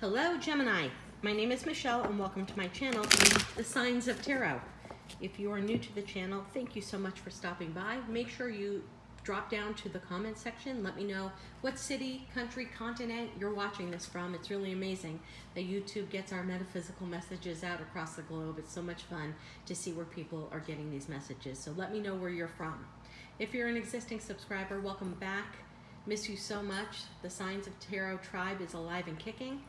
Hello Gemini, my name is Michelle and welcome to my channel, The Signs of Tarot. If you are new to the channel, thank you so much for stopping by. Make sure you drop down to the comment section. Let me know what city, country, continent you're watching this from. It's really amazing that YouTube gets our metaphysical messages out across the globe. It's so much fun to see where people are getting these messages. So let me know where you're from. If you're an existing subscriber, welcome back. Miss you so much. The Signs of Tarot tribe is alive and kicking.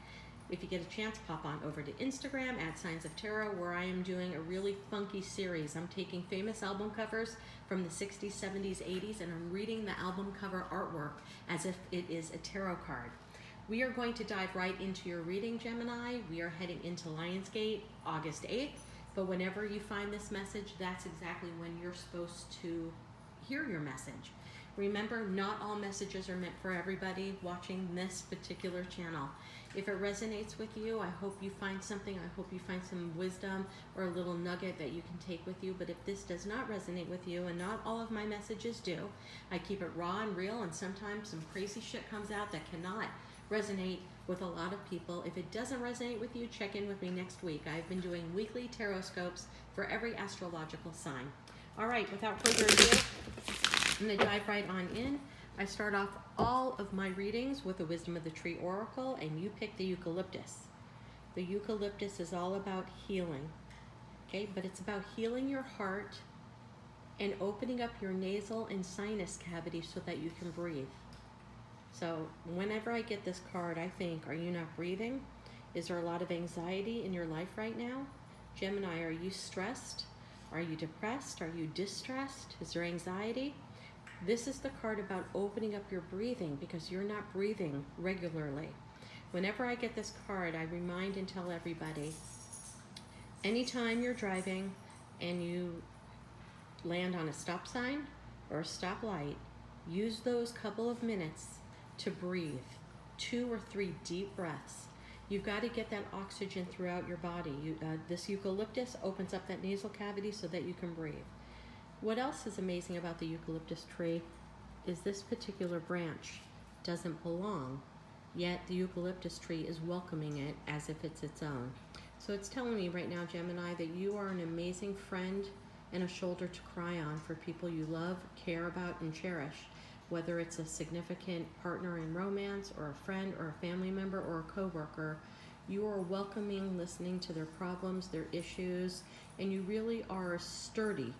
If you get a chance, pop on over to Instagram at Signs of Tarot, where I am doing a really funky series. I'm taking famous album covers from the 60s, 70s, 80s, and I'm reading the album cover artwork as if it is a tarot card. We are going to dive right into your reading, Gemini. We are heading into Lionsgate August 8th, but whenever you find this message, that's exactly when you're supposed to hear your message. Remember, not all messages are meant for everybody watching this particular channel. If it resonates with you, I hope you find something. I hope you find some wisdom or a little nugget that you can take with you. But if this does not resonate with you, and not all of my messages do, I keep it raw and real, and sometimes some crazy shit comes out that cannot resonate with a lot of people. If it doesn't resonate with you, check in with me next week. I've been doing weekly tarot scopes for every astrological sign. All right, without further ado, I'm going to dive right on in. I start off all of my readings with the Wisdom of the Tree Oracle, and you pick the eucalyptus. The eucalyptus is all about healing, okay? But it's about healing your heart and opening up your nasal and sinus cavity so that you can breathe. So whenever I get this card, I think, are you not breathing? Is there a lot of anxiety in your life right now? Gemini, are you stressed? Are you depressed? Are you distressed? Is there anxiety? This is the card about opening up your breathing because you're not breathing regularly. Whenever I get this card, I remind and tell everybody, anytime you're driving and you land on a stop sign or a stoplight, use those couple of minutes to breathe 2 or 3 deep breaths. You've got to get that oxygen throughout your body. This eucalyptus opens up that nasal cavity so that you can breathe. What else is amazing about the eucalyptus tree is this particular branch doesn't belong, yet the eucalyptus tree is welcoming it as if it's its own. So it's telling me right now, Gemini, that you are an amazing friend and a shoulder to cry on for people you love, care about, and cherish, whether it's a significant partner in romance or a friend or a family member or a coworker. You are welcoming, listening to their problems, their issues, and you really are a sturdy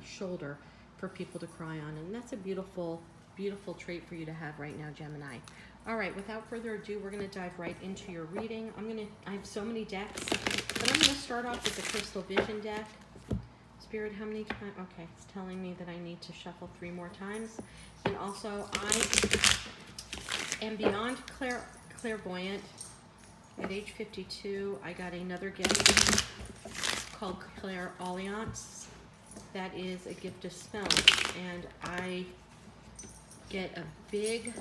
shoulder for people to cry on. And that's a beautiful, beautiful trait for you to have right now, Gemini. All right, without further ado, we're going to dive right into your reading. I have so many decks, but I'm going to start off with the Crystal Vision deck. Spirit, how many times? Okay, it's telling me that I need to shuffle 3 more times. And also, I am beyond clairvoyant. At age 52, I got another gift called Clairvoyant. That is a gift of smell, and I get a big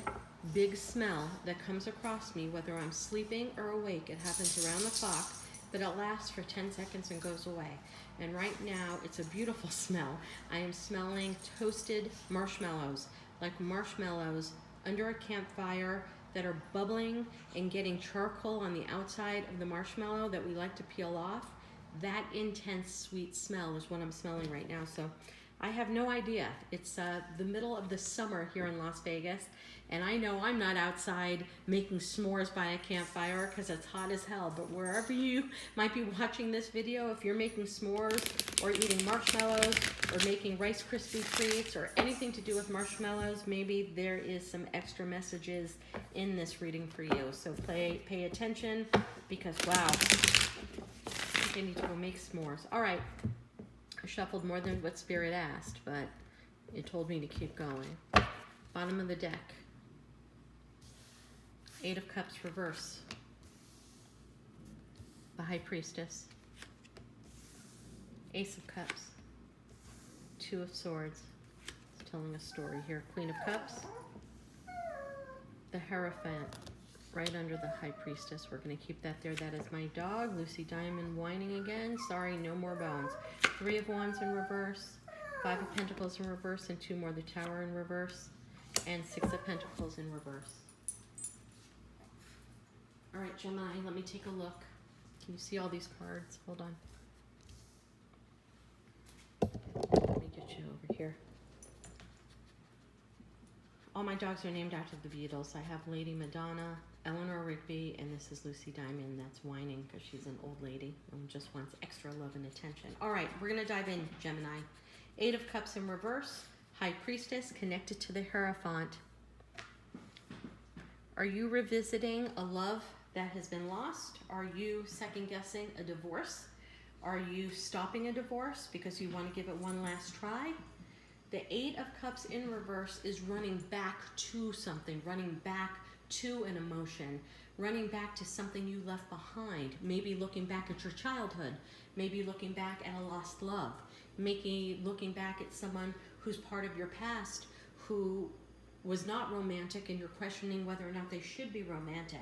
smell that comes across me whether I'm sleeping or awake. It happens around the clock, but it lasts for 10 seconds and goes away. And right now, it's a beautiful smell. I am smelling toasted marshmallows, like marshmallows under a campfire that are bubbling and getting charcoal on the outside of the marshmallow that we like to peel off. That intense sweet smell is what I'm smelling right now. So I have no idea. It's the middle of the summer here in Las Vegas, and I know I'm not outside making s'mores by a campfire because it's hot as hell. But wherever you might be watching this video, if you're making s'mores or eating marshmallows or making Rice Krispie treats or anything to do with marshmallows, maybe there is some extra messages in this reading for you. So pay attention because, wow, I think I need to go make s'mores. All right. I shuffled more than what Spirit asked, but it told me to keep going. Bottom of the deck. 8 of Cups reverse. The High Priestess. Ace of Cups. 2 of Swords. It's telling a story here. Queen of Cups. The Hierophant. Right under the High Priestess. We're going to keep that there. That is my dog, Lucy Diamond, whining again. Sorry, no more bones. 3 of Wands in reverse. 5 of Pentacles in reverse, and 2 more. The Tower in reverse. And 6 of Pentacles in reverse. All right, right, Gemini, let me take a look. Can you see all these cards? Hold on. Let me get you over here. All my dogs are named after the Beatles. I have Lady Madonna, Eleanor Rigby, and this is Lucy Diamond that's whining because she's an old lady and just wants extra love and attention. All right, we're going to dive in, Gemini. 8 of Cups in reverse, High Priestess connected to the Hierophant. Are you revisiting a love that has been lost? Are you second-guessing a divorce? Are you stopping a divorce because you want to give it one last try? The 8 of Cups in reverse is running back to something, running back to an emotion, running back to something you left behind, maybe looking back at your childhood, maybe looking back at a lost love, maybe looking back at someone who's part of your past who was not romantic and you're questioning whether or not they should be romantic.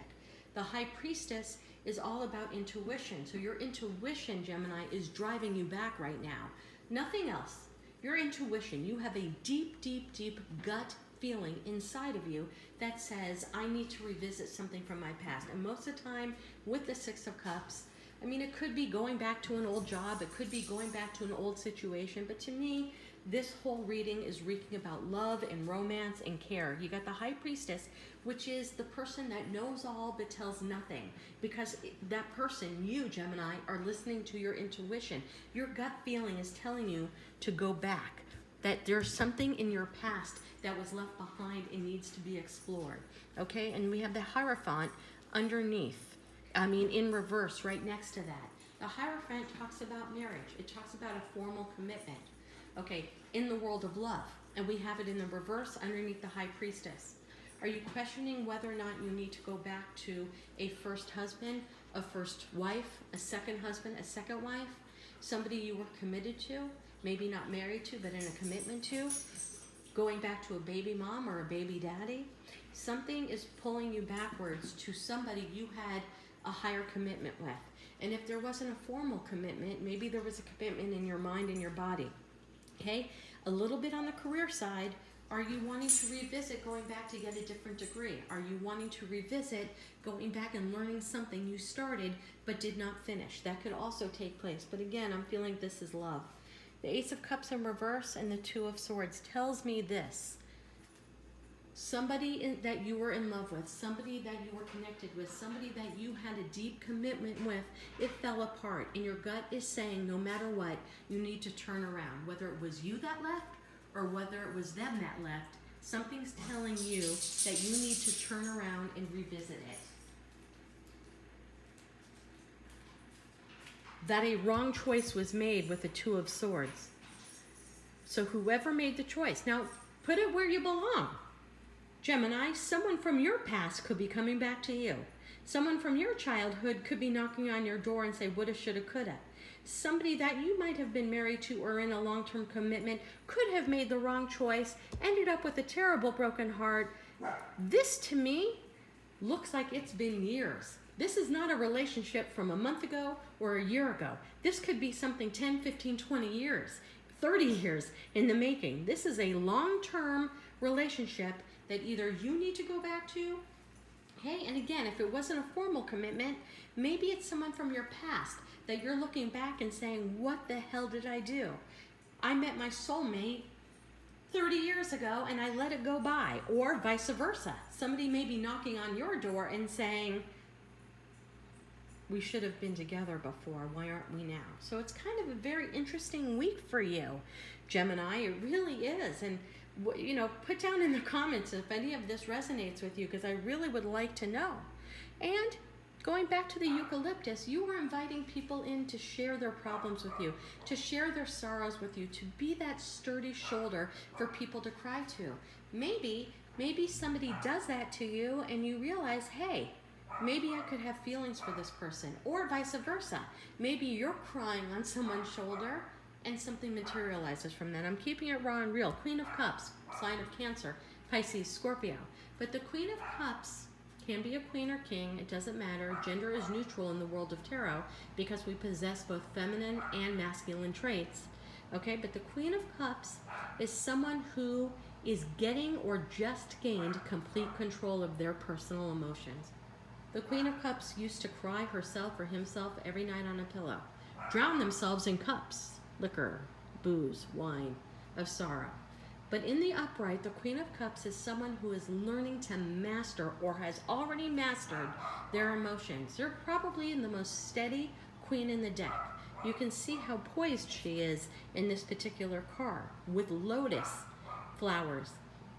The High Priestess is all about intuition. So your intuition, Gemini, is driving you back right now. Nothing else. Your intuition, you have a deep, deep, deep gut feeling inside of you that says, I need to revisit something from my past. And most of the time with the 6 of Cups, I mean, it could be going back to an old job. It could be going back to an old situation. But to me, this whole reading is reading about love and romance and care. You got the High Priestess, which is the person that knows all but tells nothing. Because that person, you, Gemini, are listening to your intuition. Your gut feeling is telling you to go back. That there's something in your past that was left behind and needs to be explored. Okay? And we have the Hierophant underneath. I mean, in reverse, right next to that. The Hierophant talks about marriage. It talks about a formal commitment. Okay, in the world of love. And we have it in the reverse underneath the High Priestess. Are you questioning whether or not you need to go back to a first husband, a first wife, a second husband, a second wife? Somebody you were committed to, maybe not married to, but in a commitment to? Going back to a baby mom or a baby daddy? Something is pulling you backwards to somebody you had a higher commitment with. And if there wasn't a formal commitment, maybe there was a commitment in your mind and your body. Okay, a little bit on the career side. Are you wanting to revisit going back to get a different degree? Are you wanting to revisit going back and learning something you started but did not finish? That could also take place. But again, I'm feeling this is love. The Ace of Cups in reverse and the 2 of Swords tells me this. Somebody that you were in love with, somebody that you were connected with, somebody that you had a deep commitment with, it fell apart. And your gut is saying, no matter what, you need to turn around. Whether it was you that left or whether it was them that left, something's telling you that you need to turn around and revisit it. That a wrong choice was made with the 2 of Swords. So whoever made the choice, now put it where you belong. Gemini, someone from your past could be coming back to you. Someone from your childhood could be knocking on your door and say, woulda, shoulda, coulda. Somebody that you might have been married to or in a long-term commitment could have made the wrong choice, ended up with a terrible broken heart. This, to me, looks like it's been years. This is not a relationship from a month ago or a year ago. This could be something 10, 15, 20 years, 30 years in the making. This is a long-term relationship that either you need to go back to, okay, and again, if it wasn't a formal commitment, maybe it's someone from your past that you're looking back and saying, what the hell did I do? I met my soulmate 30 years ago and I let it go by, or vice versa. Somebody may be knocking on your door and saying, we should have been together before, why aren't we now? So it's kind of a very interesting week for you, Gemini, it really is. And you know, put down in the comments if any of this resonates with you, because I really would like to know. And going back to the eucalyptus, you were inviting people in to share their problems with you, to share their sorrows with you, to be that sturdy shoulder for people to cry to. Maybe somebody does that to you and you realize, hey, maybe I could have feelings for this person, or vice versa. Maybe you're crying on someone's shoulder and something materializes from that. I'm keeping it raw and real. Queen of Cups, sign of Cancer, Pisces, Scorpio. But the Queen of Cups can be a queen or king. It doesn't matter. Gender is neutral in the world of tarot because we possess both feminine and masculine traits. Okay, but the Queen of Cups is someone who is getting or just gained complete control of their personal emotions. The Queen of Cups used to cry herself or himself every night on a pillow, drown themselves in cups, liquor, booze, wine, of sorrow. But in the upright, the Queen of Cups is someone who is learning to master or has already mastered their emotions. They're probably in the most steady queen in the deck. You can see how poised she is in this particular card with lotus flowers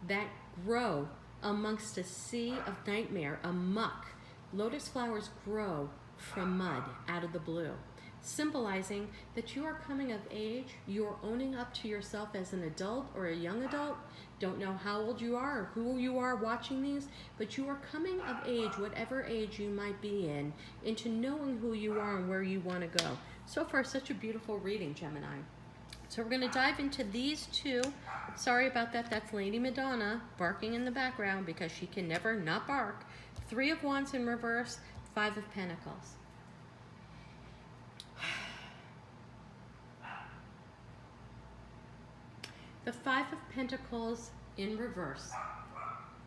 that grow amongst a sea of nightmare, a muck. Lotus flowers grow from mud out of the blue, symbolizing that you are coming of age, you are owning up to yourself as an adult or a young adult. Don't know how old you are or who you are watching these, but you are coming of age, whatever age you might be in, into knowing who you are and where you want to go. So far, such a beautiful reading, Gemini. So we're going to dive into these two. Sorry about that. That's Lady Madonna barking in the background because she can never not bark. 3 of Wands in reverse, 5 of Pentacles. The 5 of Pentacles in reverse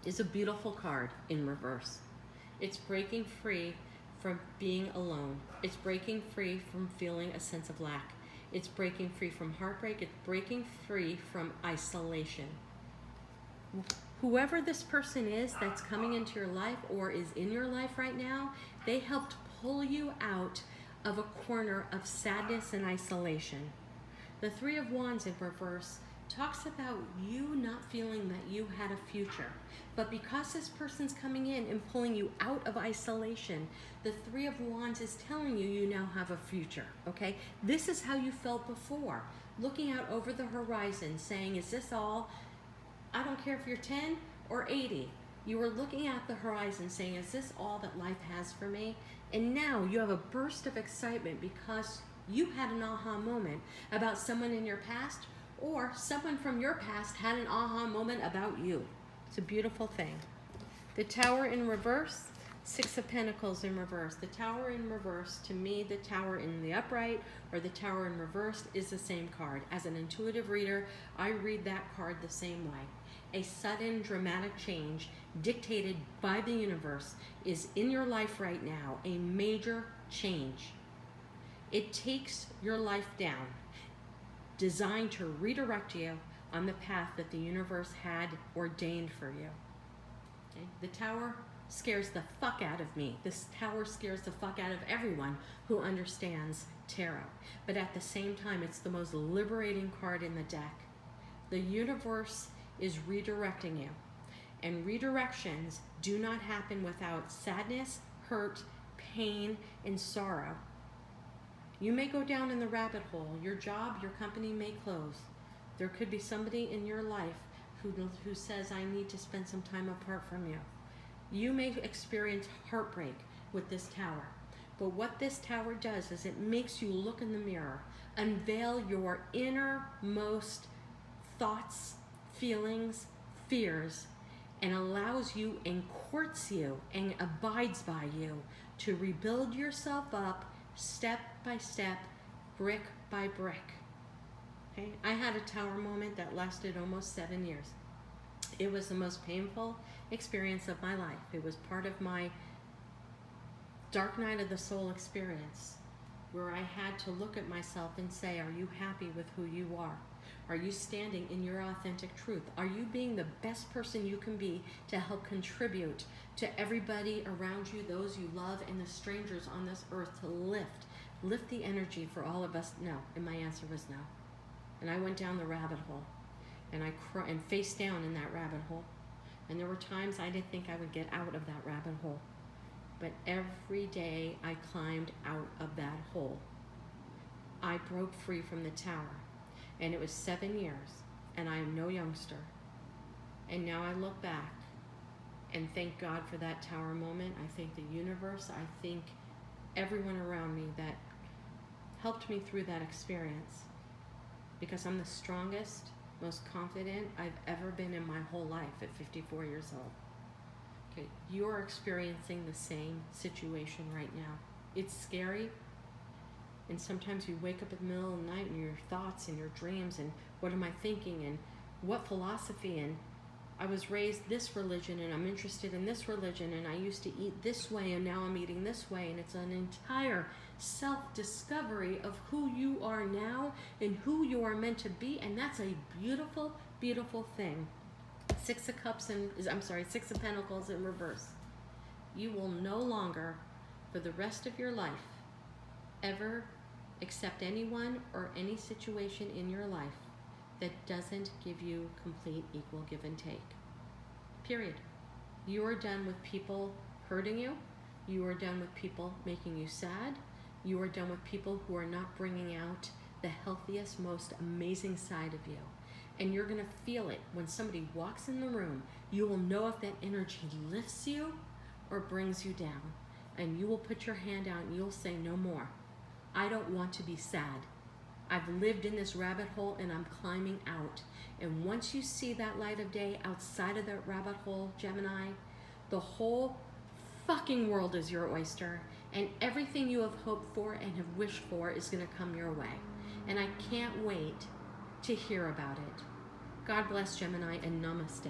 is a beautiful card in reverse. It's breaking free from being alone. It's breaking free from feeling a sense of lack. It's breaking free from heartbreak. It's breaking free from isolation. Whoever this person is that's coming into your life or is in your life right now, they helped pull you out of a corner of sadness and isolation. The 3 of Wands in reverse talks about you not feeling that you had a future. But because this person's coming in and pulling you out of isolation, the 3 of Wands is telling you you now have a future, okay? This is how you felt before. Looking out over the horizon, saying, is this all? I don't care if you're 10 or 80. You were looking at the horizon saying, is this all that life has for me? And now you have a burst of excitement because you had an aha moment about someone in your past, or someone from your past had an aha moment about you. It's a beautiful thing. The Tower in reverse, 6 of Pentacles in reverse. The Tower in reverse, to me, the Tower in the upright or the Tower in reverse is the same card. As an intuitive reader, I read that card the same way. A sudden dramatic change dictated by the universe is in your life right now, a major change. It takes your life down, designed to redirect you on the path that the universe had ordained for you. Okay? The Tower scares the fuck out of me. This Tower scares the fuck out of everyone who understands tarot. But at the same time, it's the most liberating card in the deck. The universe is redirecting you. And redirections do not happen without sadness, hurt, pain, and sorrow. You may go down in the rabbit hole. Your job, your company may close. There could be somebody in your life who says, I need to spend some time apart from you. You may experience heartbreak with this Tower. But what this Tower does is it makes you look in the mirror, unveil your innermost thoughts, feelings, fears, and allows you and courts you and abides by you to rebuild yourself up step by step, brick by brick. Okay? I had a Tower moment that lasted almost 7 years. It was the most painful experience of my life. It was part of my dark night of the soul experience, where I had to look at myself and say, are you happy with who you are? Are you standing in your authentic truth? Are you being the best person you can be to help contribute to everybody around you, those you love, and the strangers on this earth, to lift the energy for all of us? No. And my answer was no. And I went down the rabbit hole, and I cried and face down in that rabbit hole. And there were times I didn't think I would get out of that rabbit hole. But every day I climbed out of that hole. I broke free from the Tower. And it was 7 years, and I am no youngster. And now I look back and thank God for that Tower moment. I thank the universe. I thank everyone around me that helped me through that experience, because I'm the strongest, most confident I've ever been in my whole life at 54 years old. Okay, you're experiencing the same situation right now. It's scary. And sometimes you wake up in the middle of the night and your thoughts and your dreams and what am I thinking and what philosophy, and I was raised this religion and I'm interested in this religion and I used to eat this way and now I'm eating this way, and it's an entire self-discovery of who you are now and who you are meant to be, and that's a beautiful, beautiful thing. Six of Pentacles in reverse. You will no longer, for the rest of your life, ever accept anyone or any situation in your life that doesn't give you complete equal give and take. Period. You are done with people hurting you. You are done with people making you sad. You are done with people who are not bringing out the healthiest, most amazing side of you. And you're going to feel it when somebody walks in the room. You will know if that energy lifts you or brings you down. And you will put your hand out and you'll say, no more. I don't want to be sad. I've lived in this rabbit hole and I'm climbing out. And once you see that light of day outside of that rabbit hole, Gemini, the whole fucking world is your oyster. And everything you have hoped for and have wished for is going to come your way. And I can't wait to hear about it. God bless, Gemini, and namaste.